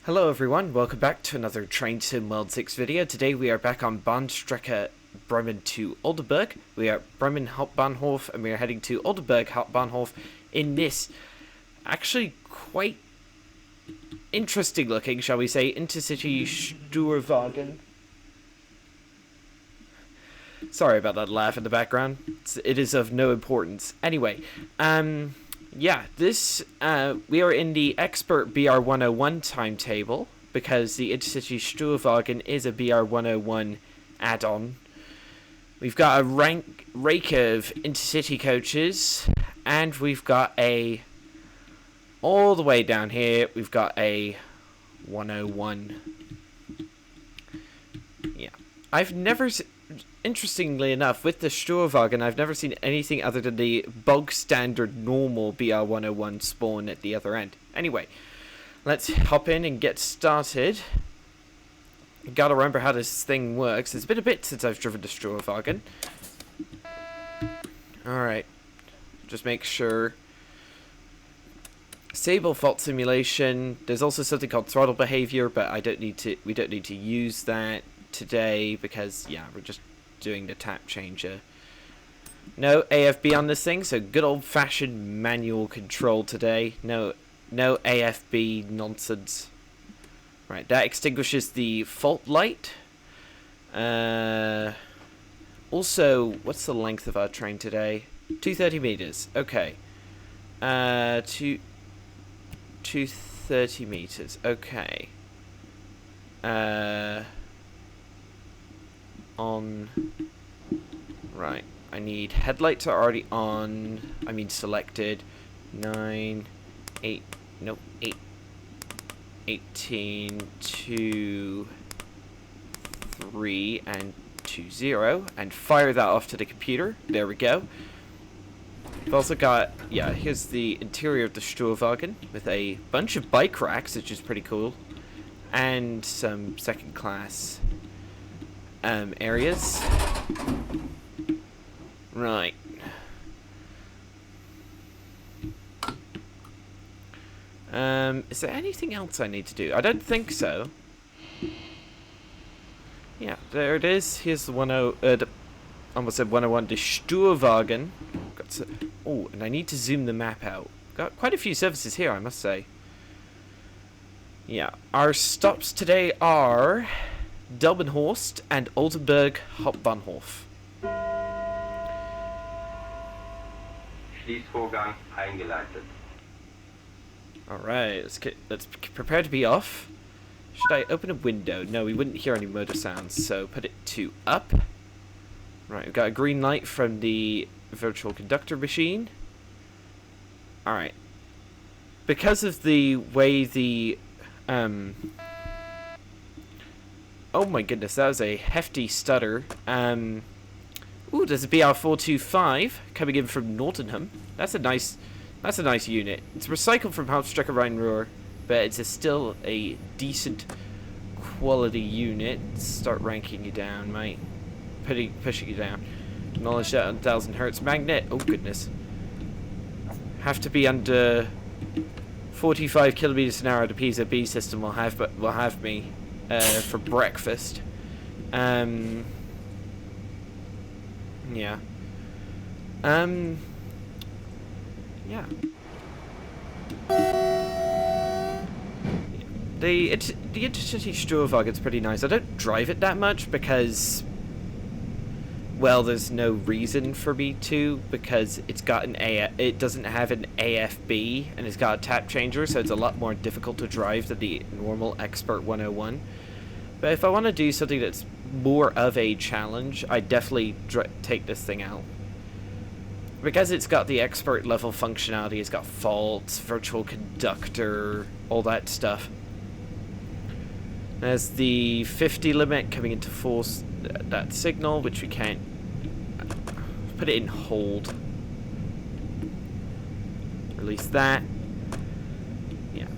Hello everyone, welcome back to another Train Sim World 6 video. Today we are back on Bahnstrecke Bremen to Oldenburg. We are at Bremen Hauptbahnhof and we are heading to Oldenburg Hauptbahnhof in this actually quite interesting looking, shall we say, intercity Steuerwagen. Sorry about that laugh in the background. It is of no importance. Anyway, yeah, this, we are in the Expert BR101 timetable, because the Intercity Steuerwagen is a BR101 add-on. We've got a rake of Intercity coaches, and we've got all the way down here, we've got a 101. Yeah. Interestingly enough, with the Steuerwagen, I've never seen anything other than the bog standard normal BR101 spawn at the other end. Anyway, let's hop in and get started. Gotta remember how this thing works. It's been a bit since I've driven the Steuerwagen. Alright, just make sure. Sable fault simulation. There's also something called throttle behavior, but we don't need to use that today because, yeah, we're just doing the tap changer. No AFB on this thing, so good old-fashioned manual control today. No AFB nonsense. Right, that extinguishes the fault light. Also, what's the length of our train today? 230 meters. Okay. 230 meters. Okay. Right, I need headlights are already on, selected. 9, 8, no, 8, 18, 2, 3, and 2, 0, and fire that off to the computer. There we go. We've also got, yeah, here's the interior of the Steuerwagen with a bunch of bike racks, which is pretty cool, and some second class areas. Right. Is there anything else I need to do? I don't think so. Yeah, there it is. Here's the almost said 101, the Steuerwagen. Oh, and I need to zoom the map out. Got quite a few services here, I must say. Yeah, our stops today are Delmenhorst and Oldenburg Hauptbahnhof. Schließvorgang eingeleitet. Alright, let's prepare to be off. Should I open a window? No, we wouldn't hear any motor sounds, so put it to up. Right, we've got a green light from the virtual conductor machine. Alright. Because of the way the oh my goodness, that was a hefty stutter. Ooh, there's a BR425 coming in from Nottingham. That's a nice unit. It's recycled from Hauptstrecke Rhein-Ruhr, but it's still a decent quality unit. Start ranking you down, mate. Pushing you down. Acknowledge that on 1000 hertz magnet. Oh goodness. Have to be under 45 kilometers an hour. The PZB system will have me for breakfast. Yeah. Yeah. The Intercity Steuerwagen's pretty nice. I don't drive it that much because, well, there's no reason for me to, because it doesn't have an AFB and it's got a tap changer, so it's a lot more difficult to drive than the normal Expert 101. But if I want to do something that's more of a challenge, I definitely take this thing out. Because it's got the expert level functionality, it's got faults, virtual conductor, all that stuff. There's the 50 limit coming into force, that signal, which we can't put it in hold. Release that. Yeah.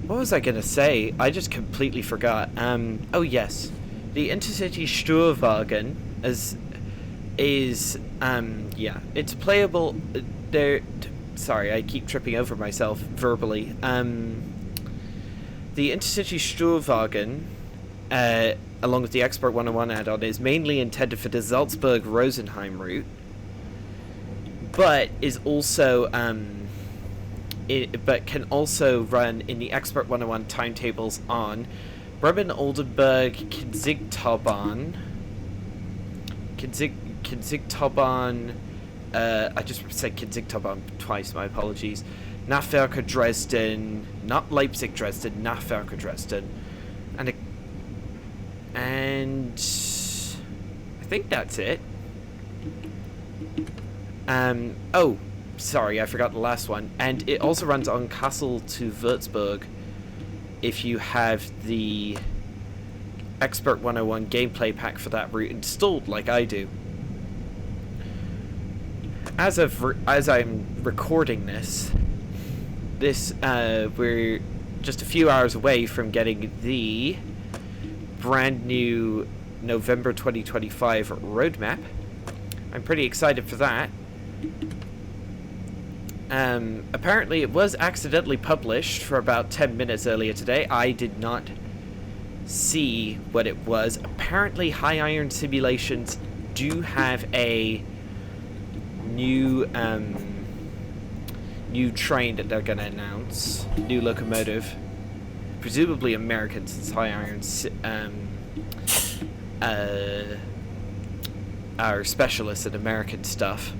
What was I gonna say? I just completely forgot. Oh yes. the Intercity Steuerwagen is yeah, it's playable. There, sorry, I keep tripping over myself verbally. The Intercity Steuerwagen, along with the Expert 101 add-on, is mainly intended for the Salzburg-Rosenheim route, but is also but can also run in the Expert 101 timetables on Bremen, Oldenburg, Kinzigtaubahn, I just said Kinzigtaubahn twice, my apologies. Nahverker Dresden, not Leipzig Dresden, Nahverker Dresden, and I think that's it. Oh, sorry, I forgot the last one. And it also runs on Kassel to Würzburg if you have the Expert 101 gameplay pack for that route installed, like I do. As I'm recording this, we're just a few hours away from getting the brand new November 2025 roadmap. I'm pretty excited for that. Apparently it was accidentally published for about 10 minutes earlier today. I did not see what it was. Apparently High Iron Simulations do have a new train that they're gonna announce, new locomotive, presumably American, since High Iron are specialists in American stuff.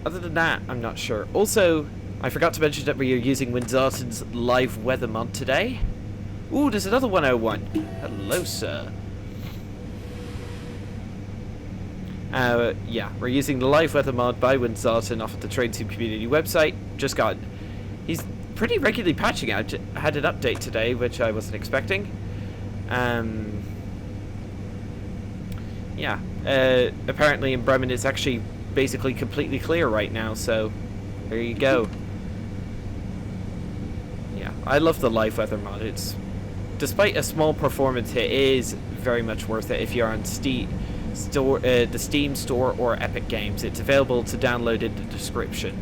Other than that, I'm not sure. Also, I forgot to mention that we are using Winzarten's live weather mod today. Ooh, there's another 101. Hello, sir. Yeah, we're using the live weather mod by Winzarten off of the Train Sim community website. He's pretty regularly patching out. Had an update today, which I wasn't expecting. Yeah, apparently in Bremen it's actually basically completely clear right now, so there you go. Yeah, I love the live weather mod. It's, despite a small performance hit, it is very much worth it if you're on the Steam store or Epic Games. It's available to download in the description.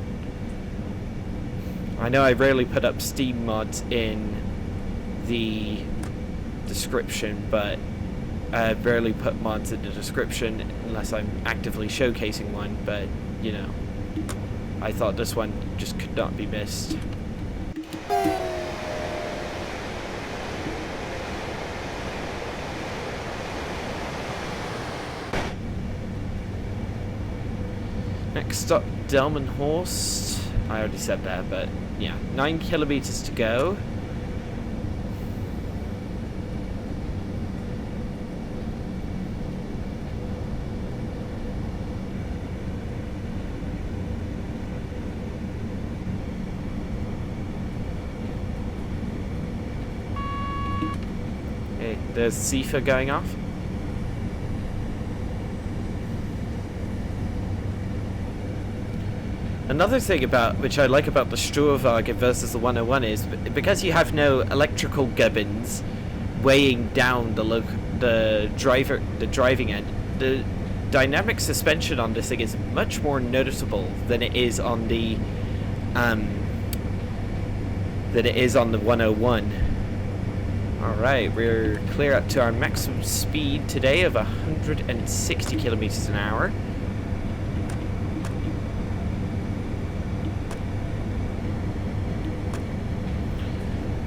I know I rarely put up Steam mods in the description, but I rarely put mods in the description unless I'm actively showcasing one, but, you know, I thought this one just could not be missed. Next stop, Delmenhorst. I already said that, but yeah, 9 kilometers to go. Okay, there's Sifa going off. Another thing which I like about the Steuerwagen versus the 101 is because you have no electrical gubbins weighing down the driving end. The dynamic suspension on this thing is much more noticeable than it is on the 101. All right, we're clear up to our maximum speed today of 160 kilometers an hour.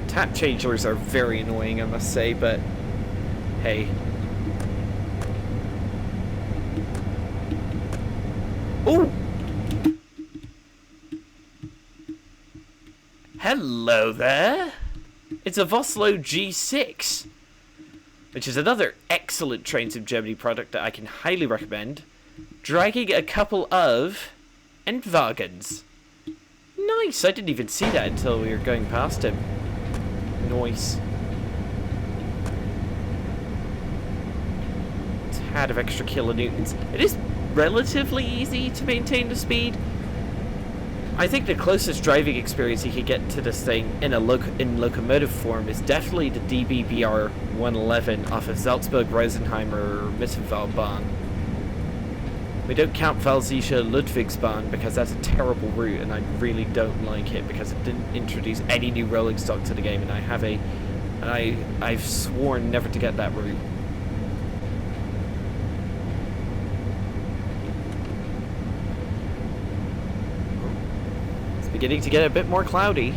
Tap changers are very annoying, I must say, but hey. Ooh! Hello there! It's a Vossloh G6, which is another excellent Train Sim Germany product that I can highly recommend, dragging a couple of Endwagens. Nice! I didn't even see that until we were going past him. Nice. Tad of extra kilonewtons. It is relatively easy to maintain the speed. I think the closest driving experience you could get to this thing in locomotive form is definitely the DBBR 111 off of Salzburg, Rosenheimer, Mittenwaldbahn. We don't count Valsische Ludwigsbahn because that's a terrible route, and I really don't like it because it didn't introduce any new rolling stock to the game, and I've sworn never to get that route. It's beginning to get a bit more cloudy.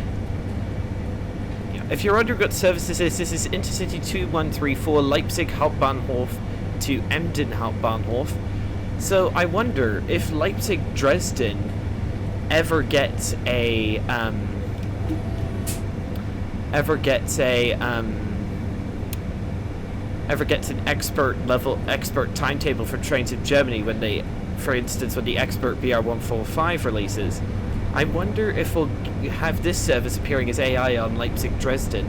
Yeah. If your underground services this is Intercity 2134 Leipzig Hauptbahnhof to Emden Hauptbahnhof. So I wonder if Leipzig Dresden ever gets an expert timetable for trains in Germany when they, for instance, when the expert BR145 releases. I wonder if we'll have this service appearing as AI on Leipzig Dresden.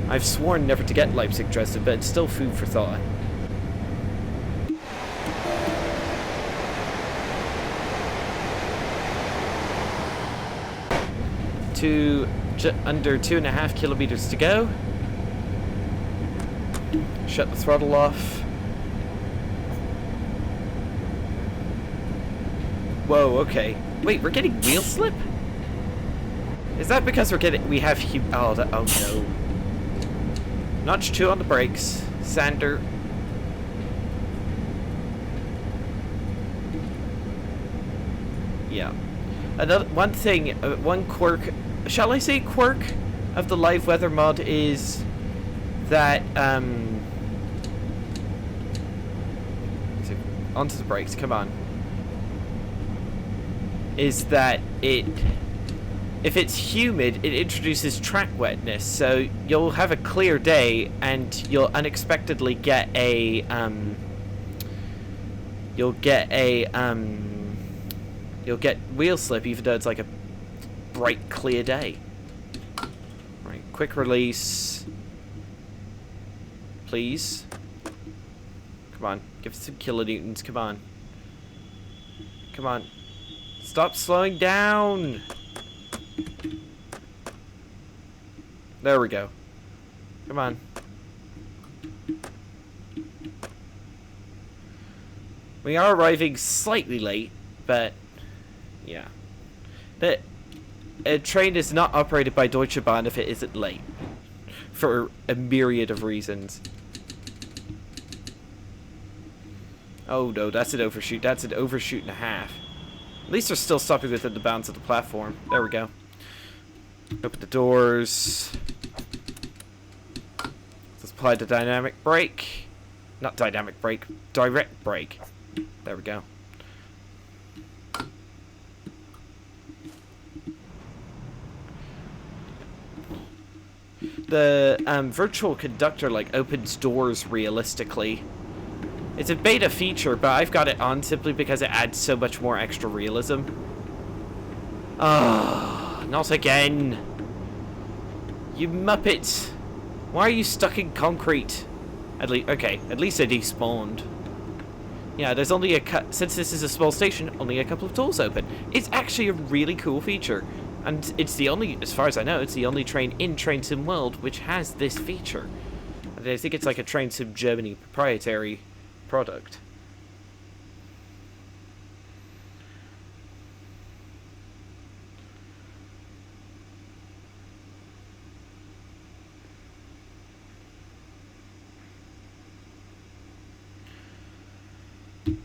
I've sworn never to get Leipzig Dresden, but it's still food for thought. Under 2.5 kilometers to go. Shut the throttle off. Whoa, okay. Wait, we're getting wheel slip? Is that because we have oh no. Notch 2 on the brakes. Sander. Yeah. One quirk, shall I say quirk, of the live weather mod is that, onto the brakes, come on, is that if it's humid, it introduces track wetness, so you'll have a clear day, and you'll unexpectedly get you'll get wheel slip even though it's like a bright, clear day. Right, quick release. Please. Come on, give us some kilonewtons, come on. Come on. Stop slowing down! There we go. Come on. We are arriving slightly late, but yeah. A train is not operated by Deutsche Bahn if it isn't late. For a myriad of reasons. Oh no, that's an overshoot. That's an overshoot and a half. At least they're still stopping within the bounds of the platform. There we go. Open the doors. Let's apply the dynamic brake. Not dynamic brake, direct brake. There we go. The virtual conductor opens doors realistically. It's a beta feature, but I've got it on simply because it adds so much more extra realism. Ah, not again. You muppets. Why are you stuck in concrete? At least they despawned. Yeah, there's only since this is a small station, only a couple of doors open. It's actually a really cool feature. And it's the only, as far as I know, it's the only train in Train Sim World which has this feature. And I think it's like a Train Sim Germany proprietary product.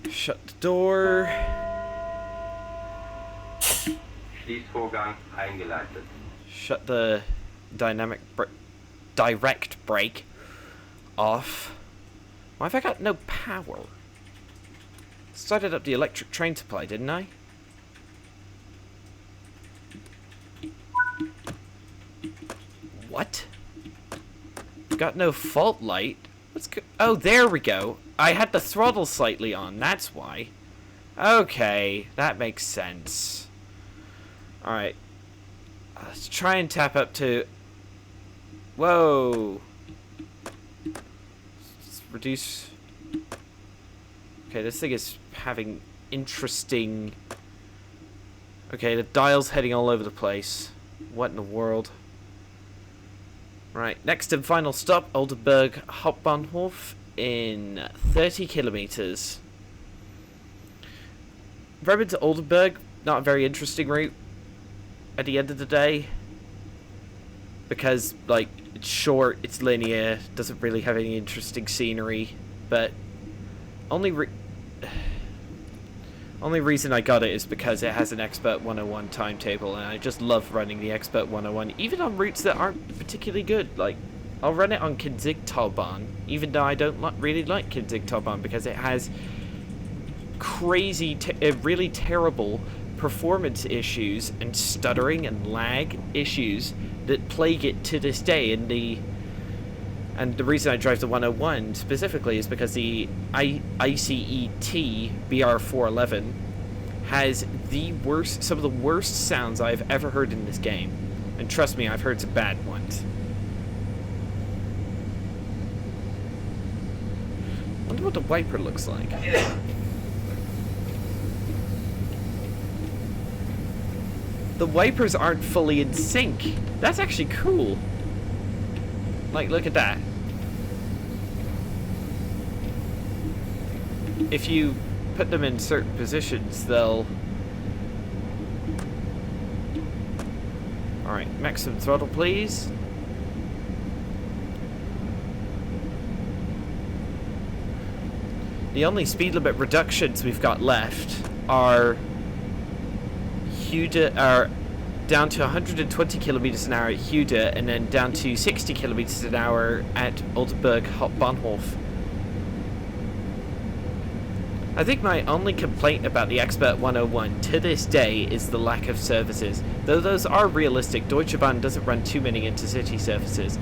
Shut the door. Schließvorgang eingeleitet. Shut the direct brake off. Why have I got no power? Started up the electric train supply, didn't I? What? Got no fault light? Oh, there we go. I had the throttle slightly on, that's why. Okay, that makes sense. Alright. Let's try and tap up to... Whoa! Let's reduce... Okay, this thing is having interesting Okay, the dial's heading all over the place. What in the world? Right, next and final stop, Oldenburg Hauptbahnhof in 30 kilometers. Bremen to Oldenburg, not a very interesting route at the end of the day. Because, like, it's short, it's linear, doesn't really have any interesting scenery. But only reason I got it is because it has an Expert 101 timetable, and I just love running the Expert 101, even on routes that aren't particularly good. Like, I'll run it on Kinzigtalbahn, even though I don't really like Kinzigtalbahn, because it has crazy, really terrible performance issues and stuttering and lag issues that plague it to this day. And the reason I drive the 101 specifically is because the ICET BR411 has some of the worst sounds I've ever heard in this game. And trust me, I've heard some bad ones. I wonder what the wiper looks like. The wipers aren't fully in sync. That's actually cool. Like, look at that. If you put them in certain positions, they'll... Alright, maximum throttle, please. The only speed limit reductions we've got left are down to 120 kilometers an hour at Huda, and then down to 60 kilometers an hour at Oldenburg Hauptbahnhof. I think my only complaint about the Expert 101 to this day is the lack of services. Though those are realistic, Deutsche Bahn doesn't run too many intercity services.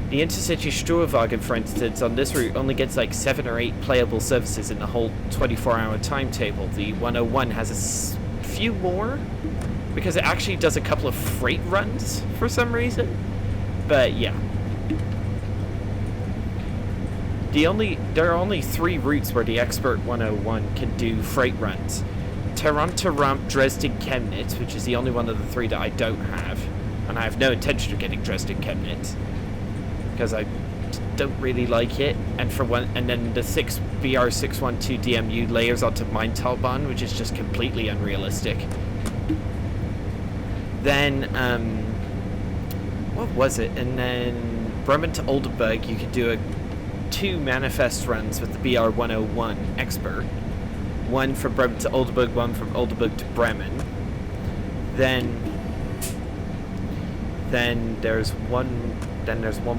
The intercity Steuerwagen, for instance, on this route only gets like 7 or 8 playable services in the whole 24-hour timetable. The 101 has a few more, because it actually does a couple of freight runs for some reason. But yeah. There are only 3 routes where the Expert 101 can do freight runs. Toronto Ramp, Dresden Chemnitz, which is the only one of the 3 that I don't have. And I have no intention of getting Dresden Chemnitz, because I don't really like it. And then the BR612 DMU layers onto Maintalbahn, which is just completely unrealistic. Then, what was it? And then Bremen to Oldenburg, you could do 2 manifest runs with the BR101 Expert. One from Bremen to Oldenburg, one from Oldenburg to Bremen. Then there's one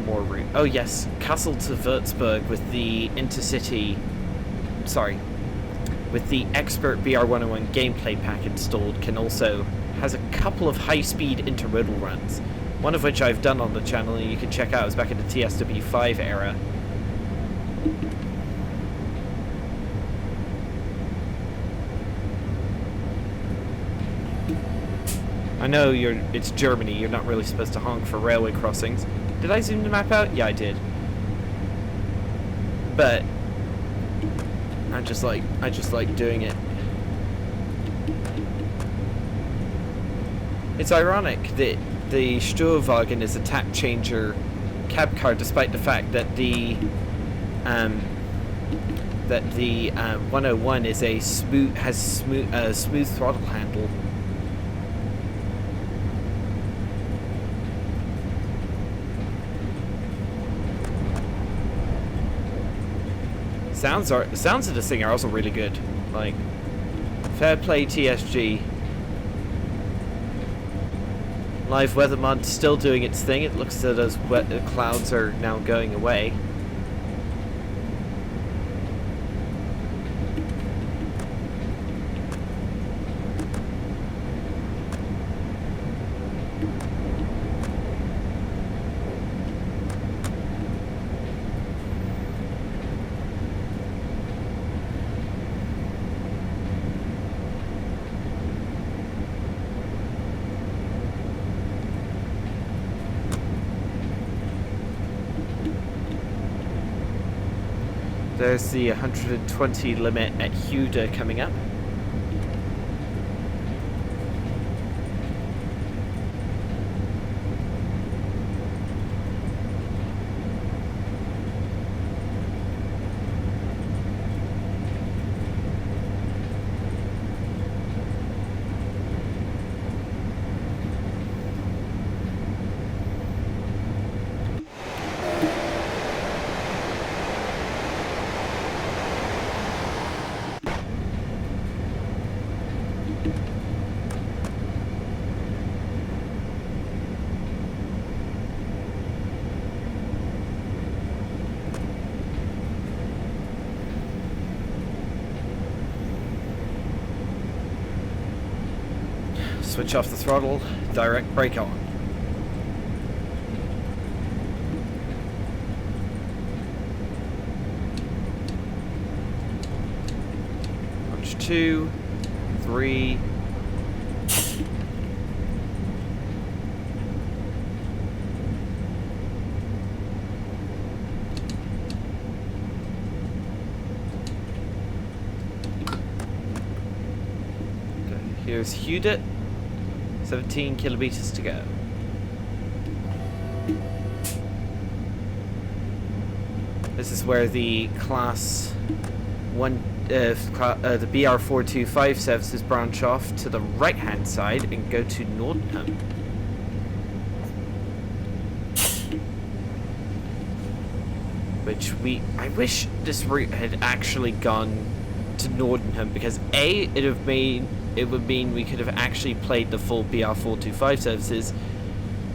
more route. Oh yes, Kassel to Würzburg with the intercity. Sorry, with the Expert BR101 gameplay pack installed, has a couple of high-speed intermodal runs. One of which I've done on the channel, and you can check out. It was back in the TSW5 era. I know it's Germany, you're not really supposed to honk for railway crossings. Did I zoom the map out? Yeah, I did. But I just like doing it. It's ironic that the Steuerwagen is a tap changer cab car, despite the fact that the 101 is has smooth throttle handle. Sounds of this thing are also really good. Like, fair play TSG. Live weather mod still doing its thing. It looks as though those clouds are now going away. There's the 120 limit at Huda coming up. switch off the throttle, direct brake on. Punch 2, 3. Here's Hewdett, 17 kilometers to go. This is where the Class 1, the BR425 services branch off to the right-hand side and go to Nordenham. I wish this route had actually gone to Nordenham, because A, it would mean we could have actually played the full BR425 services,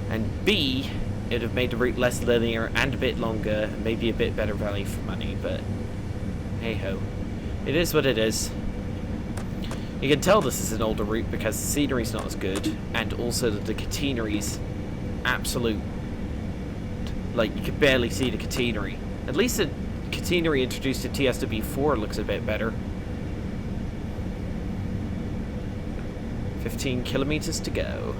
and B, it would have made the route less linear and a bit longer, and maybe a bit better value for money, but hey ho. It is what it is. You can tell this is an older route because the scenery's not as good, and also that the catenary's absolute, like, you could barely see the catenary. At least the catenary introduced to TSW4 looks a bit better. 15 kilometers to go.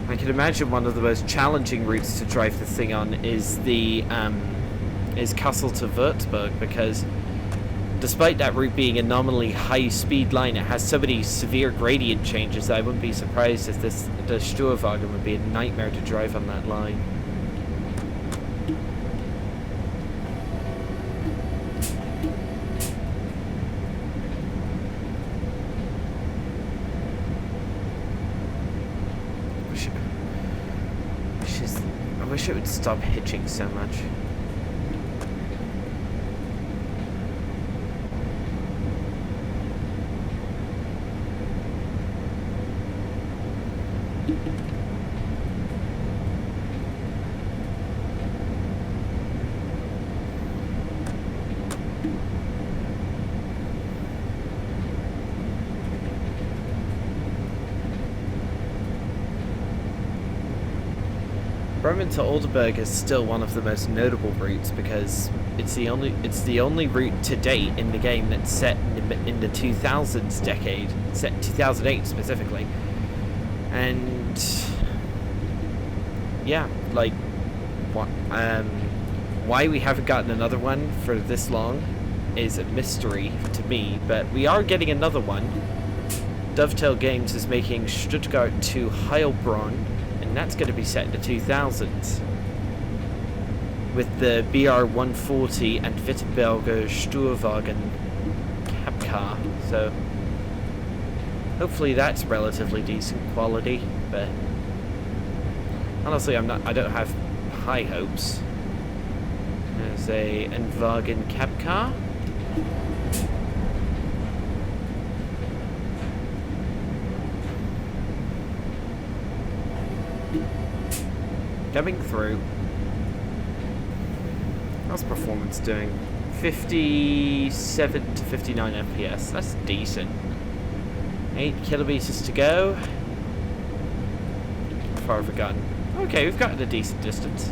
I can imagine one of the most challenging routes to drive this thing on is the Kassel to Würzburg, because despite that route being a nominally high-speed line, it has so many severe gradient changes that I wouldn't be surprised if the Steuerwagen would be a nightmare to drive on that line. I wish it would stop hitching so much. Bremen to Oldenburg is still one of the most notable routes because it's the only route to date in the game that's set in the 2000s decade, set 2008 specifically, and yeah, like why we haven't gotten another one for this long is a mystery to me, but we are getting another one. Dovetail Games is making Stuttgart to Heilbronn, and that's going to be set in the 2000s with the BR140 and Wittenberger Steuerwagen cab car. So hopefully that's relatively decent quality, but honestly I don't have high hopes. There's a Endwagen cab car. Coming through. How's performance doing? 57 to 59 FPS. That's decent. 8 kilometers to go. How far have we gotten? Okay, we've gotten a decent distance.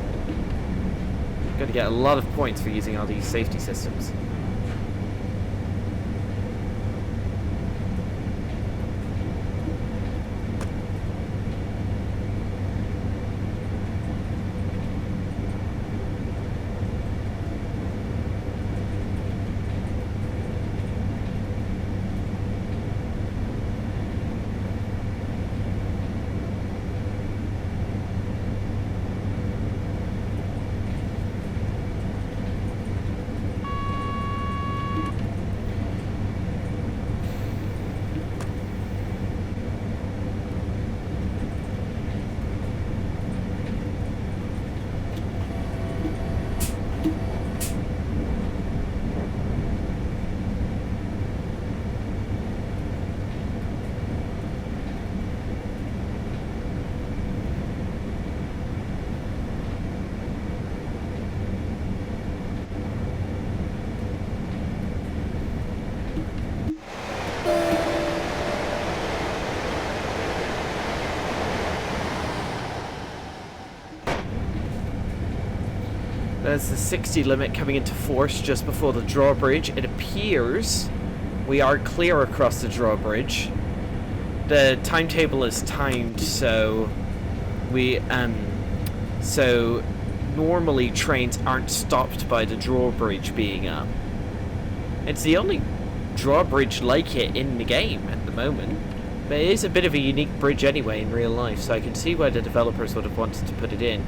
Got to get a lot of points for using all these safety systems. There's the 60 limit coming into force just before the drawbridge. It appears we are clear across the drawbridge. The timetable is timed, so so normally trains aren't stopped by the drawbridge being up. It's the only drawbridge like it in the game at the moment. But it is a bit of a unique bridge anyway in real life, so I can see why the developers would have wanted to put it in.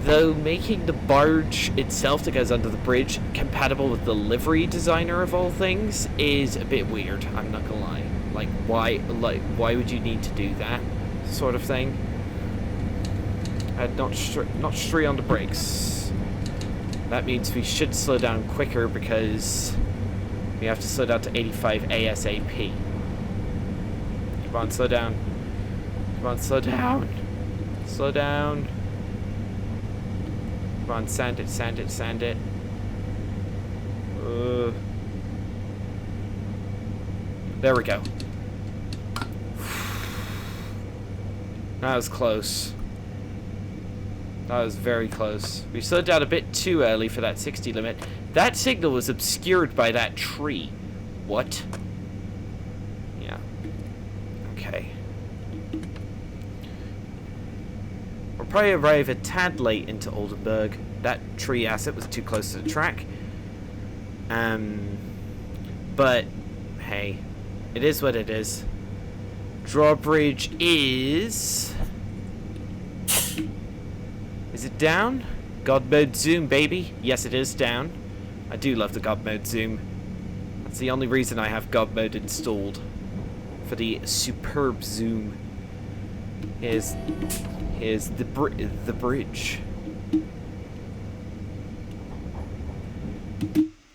Though making the barge itself that goes under the bridge compatible with the livery designer of all things is a bit weird, I'm not gonna lie. Why would you need to do that sort of thing? Not straight on the brakes. That means we should slow down quicker because we have to slow down to 85 ASAP. Come on, slow down. Come on, slow down. Slow down. Come on, sand it, sand it, sand it. There we go. That was close. That was very close. We slowed down a bit too early for that 60 limit. That signal was obscured by that tree. What? Yeah. Okay. We'll probably arrive a tad late into Oldenburg. That tree asset was too close to the track. But, hey. It is what it is. Drawbridge is... Is it down? God mode zoom, baby. Yes, it is down. I do love the God mode zoom. That's the only reason I have God mode installed. For the superb zoom. Here's the bridge.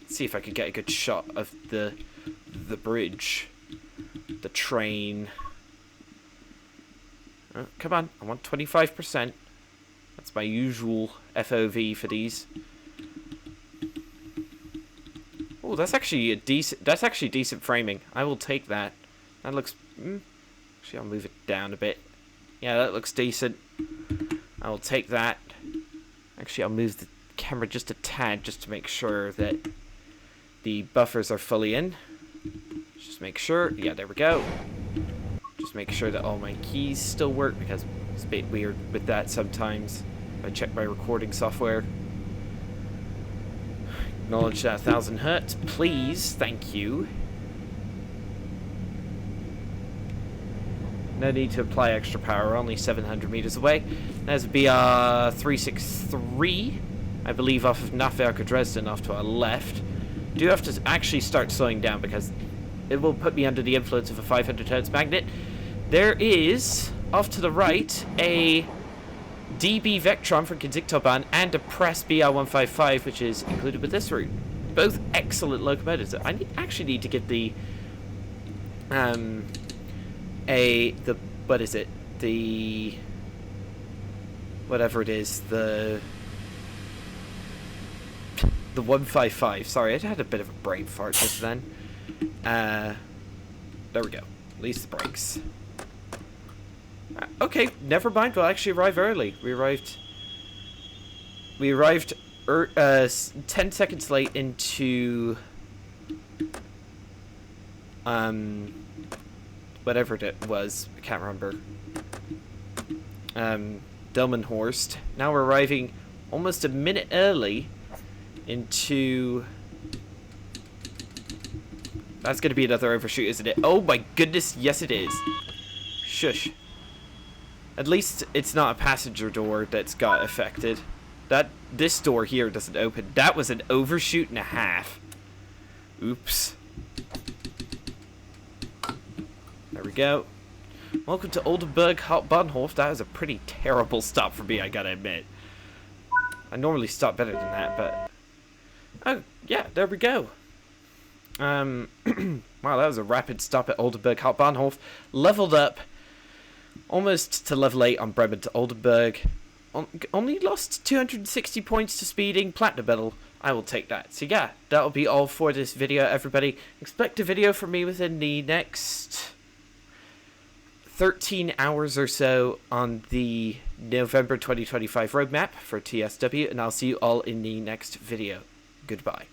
Let's see if I can get a good shot of the bridge. The train. Oh, come on, I want 25%. That's my usual FOV for these. Oh, that's actually a decent. That's actually decent framing. I will take that. That looks. Actually, I'll move it down a bit. Yeah, that looks decent. I will take that. Actually, I'll move the camera just a tad, just to make sure that the buffers are fully in. Just make sure. Yeah, there we go. Just make sure that all my keys still work, because it's a bit weird with that sometimes. I check my recording software. Acknowledge that 1000 hertz, please. Thank you. No need to apply extra power, only 700 meters away. There's BR363, I believe, off of Nahverke Dresden, off to our left. Do have to actually start slowing down because it will put me under the influence of a 500 hertz magnet. There is, off to the right, a DB Vectron from Kinzigtaubahn and a Press BR155, which is included with this route. Both excellent locomotives. I actually need to get the what is it? The whatever it is, the 155. Sorry, I had a bit of a brain fart just then. There we go. Release the brakes. Okay, never mind. We'll actually arrive early. We arrived 10 seconds late into whatever it was. I can't remember. Delmenhorst. Now we're arriving almost a minute early into... That's going to be another overshoot, isn't it? Oh my goodness, yes it is. Shush. At least it's not a passenger door that's got affected. This door here doesn't open. That was an overshoot and a half. Oops. There we go. Welcome to Oldenburg Hauptbahnhof. That was a pretty terrible stop for me, I gotta admit. I normally stop better than that, but... Oh, yeah, there we go. Wow, that was a rapid stop at Oldenburg Hauptbahnhof. Leveled up almost to level 8 on Bremen to Oldenburg. Only lost 260 points to speeding. Platinum medal. I will take that. So yeah, that'll be all for this video, everybody. Expect a video from me within the next 13 hours or so on the November 2025 roadmap for TSW, and I'll see you all in the next video. Goodbye.